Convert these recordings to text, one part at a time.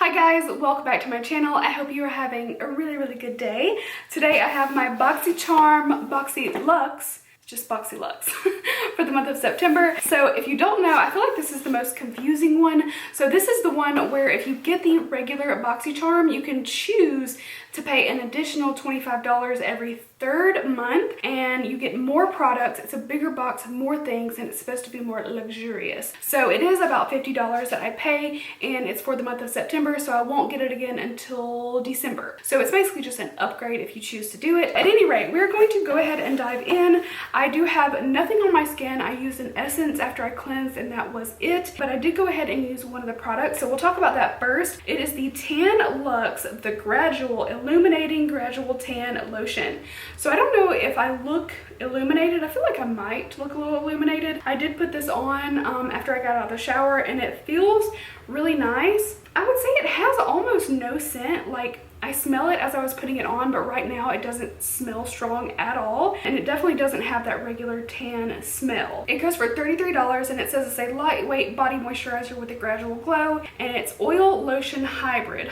Hi guys, welcome back to my channel. I hope you are having a really good day. Today I have my Boxycharm Boxyluxe, just Boxyluxe, for the month of September. So if you don't know, I feel like this is the most confusing one. So this is the one where if you get the regular Boxycharm, you can choose to pay an additional $25 every third month and you get more products. It's a bigger box of more things and it's supposed to be more luxurious. So it is about $50 that I pay and it's for the month of September, so I won't get it again until December. So it's basically just an upgrade if you choose to do it. At any rate, we're going to go ahead and dive in. I do have nothing on my skin. I used an essence after I cleansed and that was it, but I did go ahead and use one of the products. So we'll talk about that first. It is the Tan Luxe, the Illuminating Gradual Tan Lotion. So I don't know if I look illuminated. I feel like I might look a little illuminated. I did put this on after I got out of the shower and it feels really nice. I would say it has almost no scent. Like, I smell it as I was putting it on, but right now it doesn't smell strong at all. And it definitely doesn't have that regular tan smell. It goes for $33 and it says it's a lightweight body moisturizer with a gradual glow and it's oil lotion hybrid.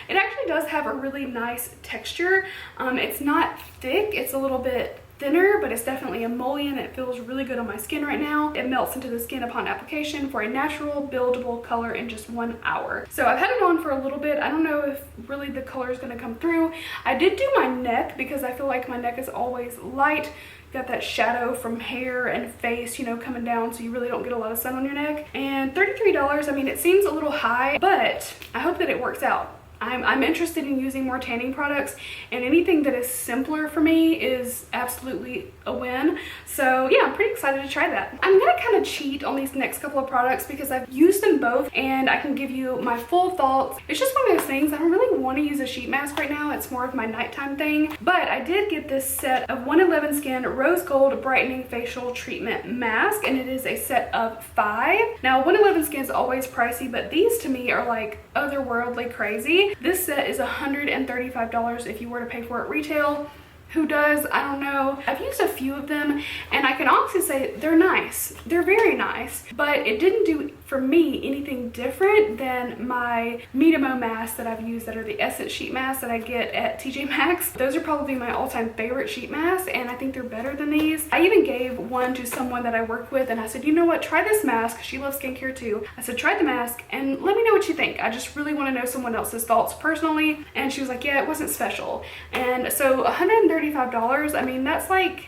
It actually does have a really nice texture. It's not thick, it's a little bit thinner, but it's definitely emollient. It feels really good on my skin right now. It melts into the skin upon application for a natural buildable color in just 1 hour. So I've had it on for a little bit. I don't know if really the color is going to come through. I did do my neck because I feel like my neck is always light. Got that shadow from hair and face, you know, coming down, so you really don't get a lot of sun on your neck. And $33, I mean, it seems a little high, but I hope that it works out. I'm interested in using more tanning products, and anything that is simpler for me is absolutely a win. So yeah, I'm pretty excited to try that. I'm gonna kind of cheat on these next couple of products because I've used them both and I can give you my full thoughts. It's just one of those things, I don't really want to use a sheet mask right now. It's more of my nighttime thing. But I did get this set of 111 Skin Rose Gold Brightening Facial Treatment Mask, and it is a set of 5. Now 111 Skin is always pricey, but these to me are like otherworldly crazy. This set is $135 if you were to pay for it retail. Who does? I don't know. I've used a few of them and I can honestly say they're nice. They're very nice, but it didn't do for me anything different than my Medimo masks that I've used that are the Essence sheet masks that I get at TJ Maxx. Those are probably my all-time favorite sheet masks and I think they're better than these. I even gave one to someone that I work with and I said, you know what, try this mask. She loves skincare too. I said, try the mask and let me know what you think. I just really want to know someone else's thoughts personally. And she was like, yeah, it wasn't special. And so $135, I mean, that's like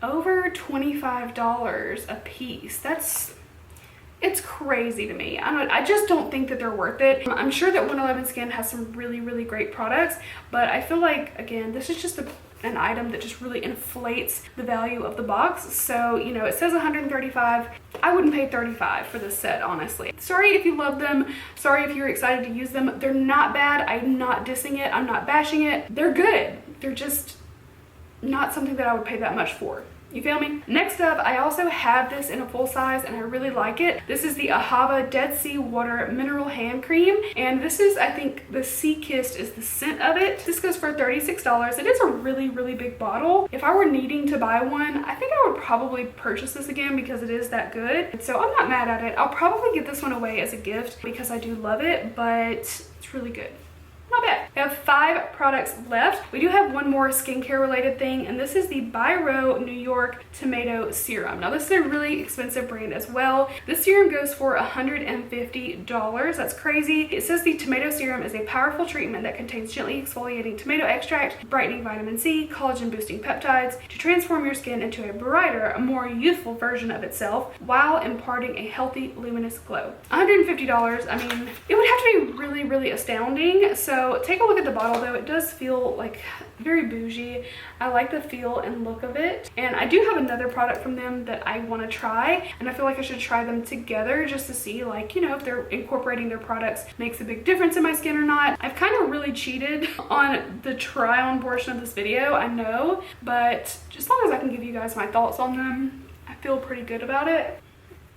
over $25 a piece. It's crazy to me. I just don't think that they're worth it. I'm sure that 111 Skin has some really great products, but I feel like, again, this is just an item that just really inflates the value of the box. So, you know, it says $135. I wouldn't pay $35 for this set, honestly. Sorry if you love them. Sorry if you're excited to use them. They're not bad. I'm not dissing it. I'm not bashing it. They're good. They're just not something that I would pay that much for. You feel me? Next up, I also have this in a full size and I really like it. This is the Ahava Dead Sea Water Mineral Hand Cream. And this is, I think, the Sea Kissed is the scent of it. This goes for $36. It is a really big bottle. If I were needing to buy one, I think I would probably purchase this again because it is that good. So I'm not mad at it. I'll probably give this one away as a gift because I do love it, but it's really good. Not bad. We have 5 products left. We do have one more skincare related thing, and this is the Biro New York Tomato Serum. Now this is a really expensive brand as well. This serum goes for $150. That's crazy. It says the tomato serum is a powerful treatment that contains gently exfoliating tomato extract, brightening vitamin C, collagen boosting peptides to transform your skin into a brighter, more youthful version of itself while imparting a healthy, luminous glow. $150. I mean, it would have to be really astounding. So take a look at the bottle though. It does feel like very bougie. I like the feel and look of it. And I do have another product from them that I want to try, and I feel like I should try them together just to see, like, you know, if they're incorporating their products makes a big difference in my skin or not. I've kind of really cheated on the try on portion of this video, I know, but as long as I can give you guys my thoughts on them, I feel pretty good about it.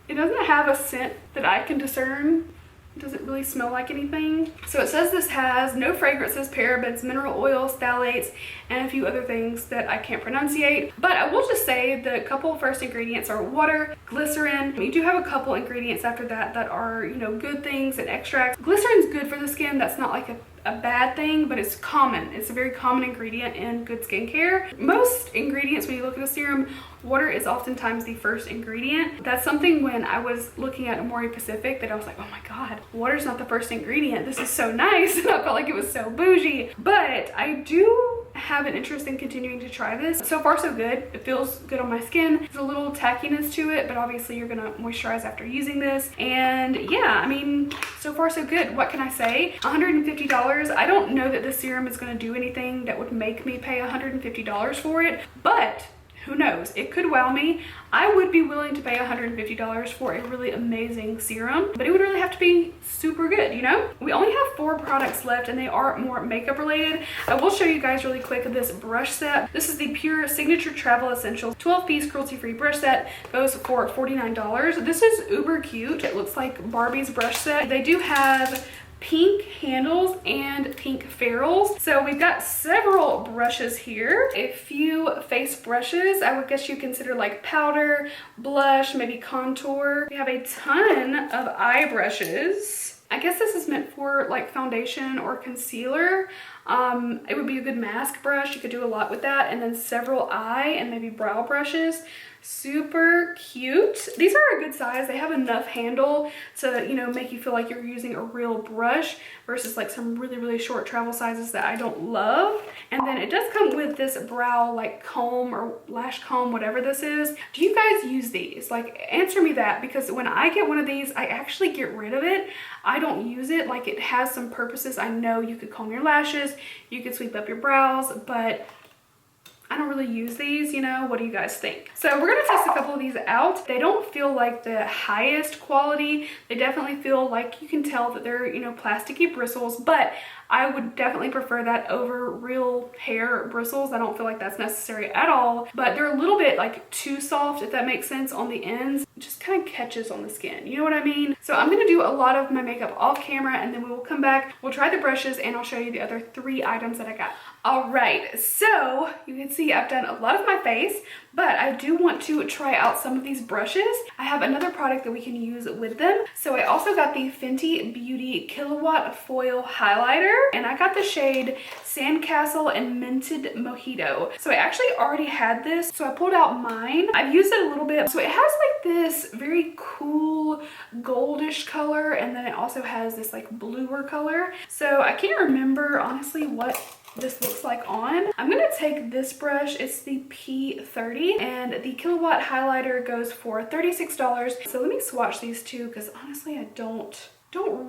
It doesn't have a scent that I can discern It doesn't really smell like anything. So it says this has no fragrances, parabens, mineral oils, phthalates, and a few other things that I can't pronunciate. But I will just say the couple first ingredients are water, glycerin. You do have a couple ingredients after that that are, you know, good things and extracts. Glycerin's good for the skin. That's not like a bad thing, but it's common. It's a very common ingredient in good skincare. Most ingredients, when you look at a serum, water is oftentimes the first ingredient. That's something when I was looking at Amore Pacific that I was like, oh my god, water's not the first ingredient. This is so nice. And I felt like it was so bougie. But I do have an interest in continuing to try this. So far so good. It feels good on my skin. There's a little tackiness to it, but obviously you're gonna moisturize after using this. And yeah, I mean, so far so good. What can I say? $150. I don't know that this serum is gonna do anything that would make me pay $150 for it, but who knows? It could wow me. I would be willing to pay $150 for a really amazing serum, but it would really have to be super good, you know? We only have 4 products left and they are more makeup related. I will show you guys really quick this brush set. This is the Pure Signature Travel Essentials 12-piece cruelty-free brush set. Goes for $49. This is uber cute. It looks like Barbie's brush set. They do have pink handles and pink ferrules. So we've got several brushes here. A few face brushes. I would guess you consider like powder, blush, maybe contour. We have a ton of eye brushes. I guess this is meant for like foundation or concealer. It would be a good mask brush. You could do a lot with that. And then several eye and maybe brow brushes. Super cute. These are a good size. They have enough handle to, you know, make you feel like you're using a real brush versus like some really short travel sizes that I don't love. And then it does come with this brow like comb or lash comb, whatever this is. Do you guys use these? Like, answer me that, because when I get one of these, I actually get rid of it. I don't use it. Like, it has some purposes. I know you could comb your lashes, you could sweep up your brows, but I don't really use these, you know. What do you guys think? So we're gonna test a couple of these out. They don't feel like the highest quality. They definitely feel like, you can tell that they're, you know, plasticky bristles, but I would definitely prefer that over real hair bristles. I don't feel like that's necessary at all, but they're a little bit like too soft, if that makes sense, on the ends. It just kind of catches on the skin, you know what I mean? So I'm gonna do a lot of my makeup off camera, and then we will come back, we'll try the brushes, and I'll show you the other 3 items that I got. All right, so you can see I've done a lot of my face, but I do want to try out some of these brushes. I have another product that we can use with them. So I also got the Fenty Beauty Kilowatt Foil Highlighter, and I got the shade Sandcastle and Minted Mojito. So I actually already had this, so I pulled out mine. I've used it a little bit. So it has like this very cool goldish color, and then it also has this like bluer color. So I can't remember honestly what this looks like on. I'm gonna take this brush. It's the P30, and the Kilowatt highlighter goes for $36. So let me swatch these two, because honestly I don't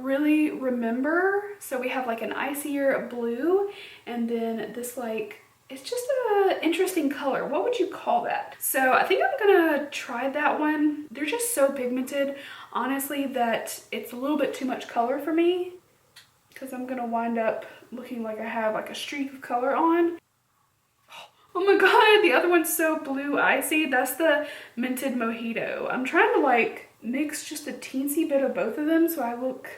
really remember. So we have like an icier blue, and then this like, it's just an interesting color. What would you call that? So I think I'm gonna try that one. They're just so pigmented, honestly, that it's a little bit too much color for me, because I'm gonna wind up looking like I have like a streak of color on. Oh my god, the other one's so blue icy. That's the Minted Mojito. I'm trying to like mix just a teensy bit of both of them so I look...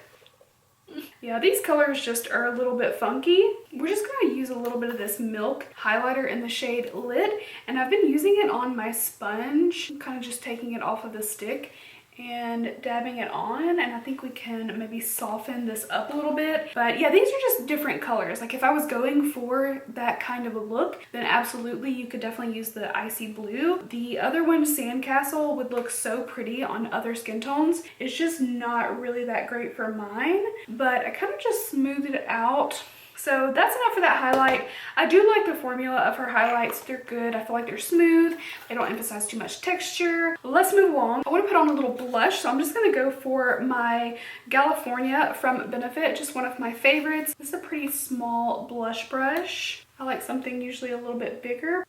Yeah, these colors just are a little bit funky. We're just gonna use a little bit of this Milk highlighter in the shade Lit, and I've been using it on my sponge. I'm kind of just taking it off of the stick and dabbing it on, and I think we can maybe soften this up a little bit. But yeah, these are just different colors. Like, if I was going for that kind of a look, then absolutely you could definitely use the icy blue. The other one, Sandcastle, would look so pretty on other skin tones. It's just not really that great for mine, but I kind of just smoothed it out. So that's enough for that highlight. I do like the formula of her highlights. They're good. I feel like they're smooth. They don't emphasize too much texture. Let's move along. I want to put on a little blush, so I'm just going to go for my California from Benefit, just one of my favorites. This is a pretty small blush brush. I like something usually a little bit bigger.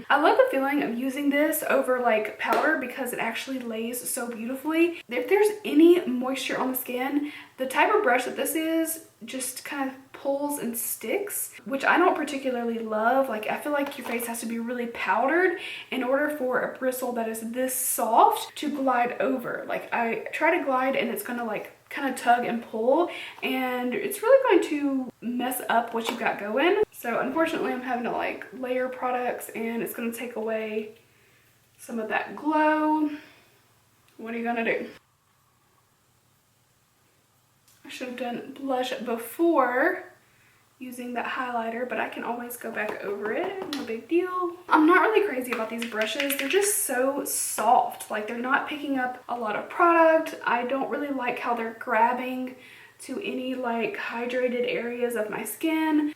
I love the feeling of using this over like powder, because it actually lays so beautifully. If there's any moisture on the skin, the type of brush that this is just kind of pulls and sticks, which I don't particularly love. Like, I feel like your face has to be really powdered in order for a bristle that is this soft to glide over. Like, I try to glide and it's gonna like kind of tug and pull, and it's really going to mess up what you've got going. So unfortunately I'm having to like layer products, and it's going to take away some of that glow. What are you gonna do? I should have done blush before using that highlighter, but I can always go back over it, no big deal. I'm not really crazy about these brushes. They're just so soft. Like, they're not picking up a lot of product. I don't really like how they're grabbing to any like hydrated areas of my skin.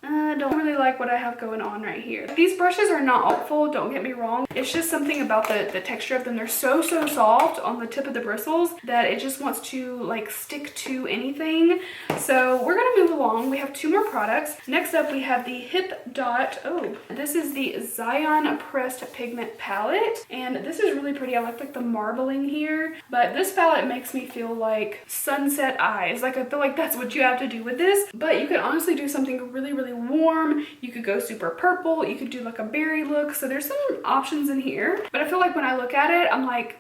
I don't really like what I have going on right here. These brushes are not awful, don't get me wrong. It's just something about the texture of them. They're so soft on the tip of the bristles that it just wants to like stick to anything. So we're gonna move along. We have 2 more products. Next up we have the Hip Dot. Oh, this is the Zion Pressed Pigment Palette, and this is really pretty. I like the marbling here, but this palette makes me feel like sunset eyes. Like, I feel like that's what you have to do with this, but you could honestly do something really warm. You could go super purple. You could do like a berry look. So there's some options in here, but I feel like when I look at it, I'm like,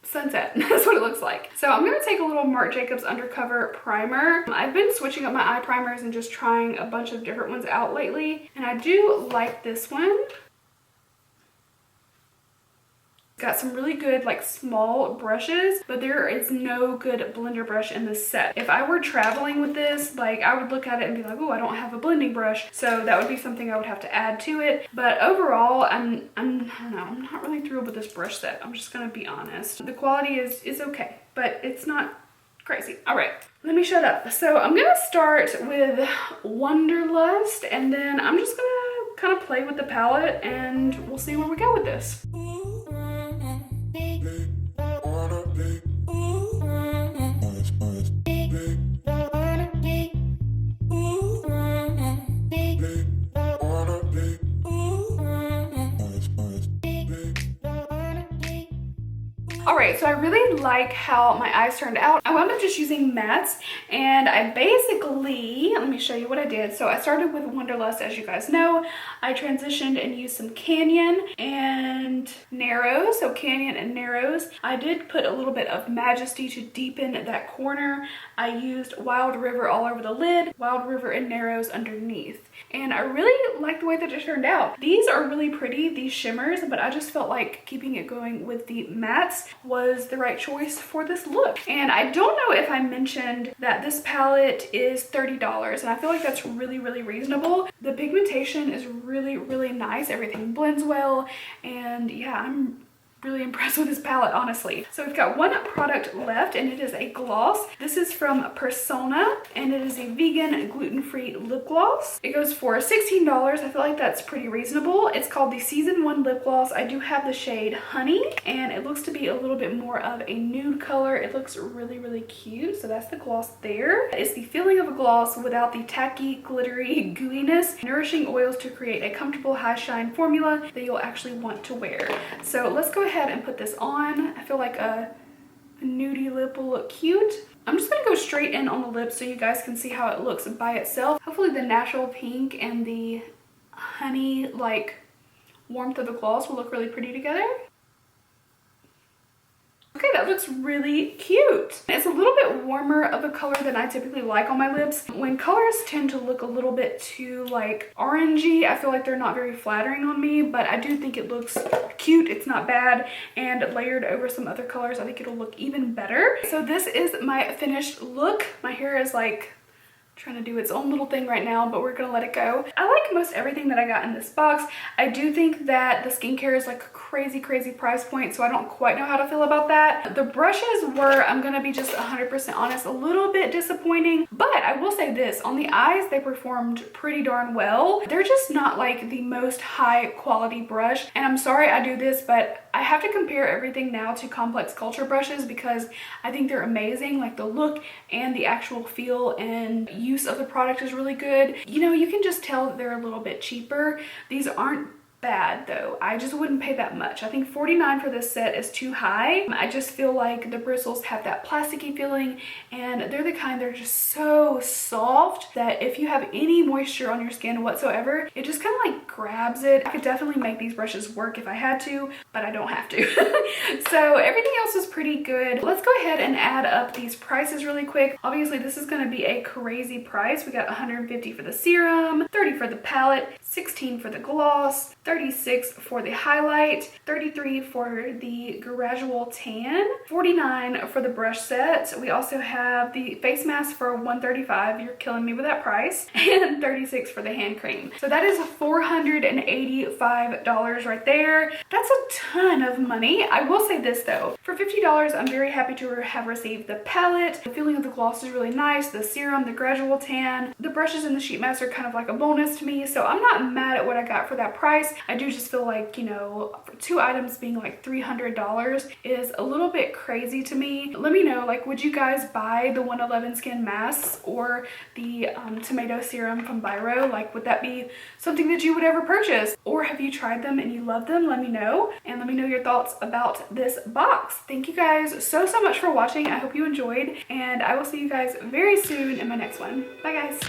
sunset. That's what it looks like. So I'm going to take a little Marc Jacobs Undercover primer. I've been switching up my eye primers and just trying a bunch of different ones out lately, and I do like this one. Got some really good like small brushes, but there is no good blender brush in this set. If I were traveling with this, like, I would look at it and be like, oh, I don't have a blending brush, so that would be something I would have to add to it. But overall, I don't know, I'm not really thrilled with this brush set. I'm just gonna be honest. The quality is okay, but it's not crazy. All right, let me shut up. So I'm gonna start with Wanderlust, and then I'm just gonna kind of play with the palette, and we'll see where we go with this. Alright, so I really like how my eyes turned out. I wound up just using mattes, and I basically, let me show you what I did. So I started with Wanderlust, as you guys know. I transitioned and used some Canyon and Narrows, so Canyon and Narrows. I did put a little bit of Majesty to deepen that corner. I used Wild River all over the lid, Wild River and Narrows underneath. And I really like the way that it turned out. These are really pretty, these shimmers, but I just felt like keeping it going with the mattes was the right choice for this look. And I don't know if I mentioned that this palette is $30, and I feel like that's really reasonable. The pigmentation is really nice. Everything blends well, and yeah, I'm really impressed with this palette, honestly. So we've got 1 product left, and it is a gloss. This is from Persona, and it is a vegan gluten-free lip gloss. It goes for $16. I feel like that's pretty reasonable. It's called the Season 1 lip gloss. I do have the shade Honey, and it looks to be a little bit more of a nude color. It looks really cute. So that's the gloss there. It's the feeling of a gloss without the tacky, glittery gooiness. Nourishing oils to create a comfortable high shine formula that you'll actually want to wear. So let's go ahead and put this on. I feel like a nudie lip will look cute. I'm just gonna go straight in on the lips so you guys can see how it looks by itself. Hopefully the natural pink and the honey like warmth of the gloss will look really pretty together. Okay, that looks really cute. It's a little bit warmer of a color than I typically like on my lips. When colors tend to look a little bit too like orangey, I feel like they're not very flattering on me, but I do think it looks cute. It's not bad, and layered over some other colors, I think it'll look even better. So this is my finished look. My hair is like trying to do its own little thing right now, but we're gonna let it go. I like most everything that I got in this box. I do think that the skincare is like a crazy price point, so I don't quite know how to feel about that. The brushes were, I'm gonna be just 100% honest, a little bit disappointing, but I will say this, on the eyes they performed pretty darn well. They're just not like the most high quality brush, and I'm sorry I do this, but I have to compare everything now to Complex Culture brushes because I think they're amazing. Like, the look and the actual feel and use of the product is really good. You know, you can just tell that they're a little bit cheaper. These aren't bad though. I just wouldn't pay that much. I think $49 for this set is too high. I just feel like the bristles have that plasticky feeling, and they're the kind that are just so soft that if you have any moisture on your skin whatsoever, it just kind of like grabs it. I could definitely make these brushes work if I had to, but I don't have to. So everything else is pretty good. Let's go ahead and add up these prices really quick. Obviously this is going to be a crazy price. We got $150 for the serum, $30 for the palette, $16 for the gloss, $36 for the highlight, $33 for the gradual tan, $49 for the brush set. We also have the face mask for $135. You're killing me with that price. And $36 for the hand cream. So that is $485 right there. That's a ton of money. I will say this though, for $50, I'm very happy to have received the palette. The feeling of the gloss is really nice. The serum, the gradual tan, the brushes and the sheet mask are kind of like a bonus to me. So I'm not mad at what I got for that price. I do just feel like, you know, for 2 items being like $300 is a little bit crazy to me. Let me know, like, would you guys buy the 111 Skin masks or the tomato serum from Biro? Like, would that be something that you would ever purchase? Or have you tried them and you love them? Let me know, and let me know your thoughts about this box. Thank you guys so much for watching. I hope you enjoyed, and I will see you guys very soon in my next one. Bye guys.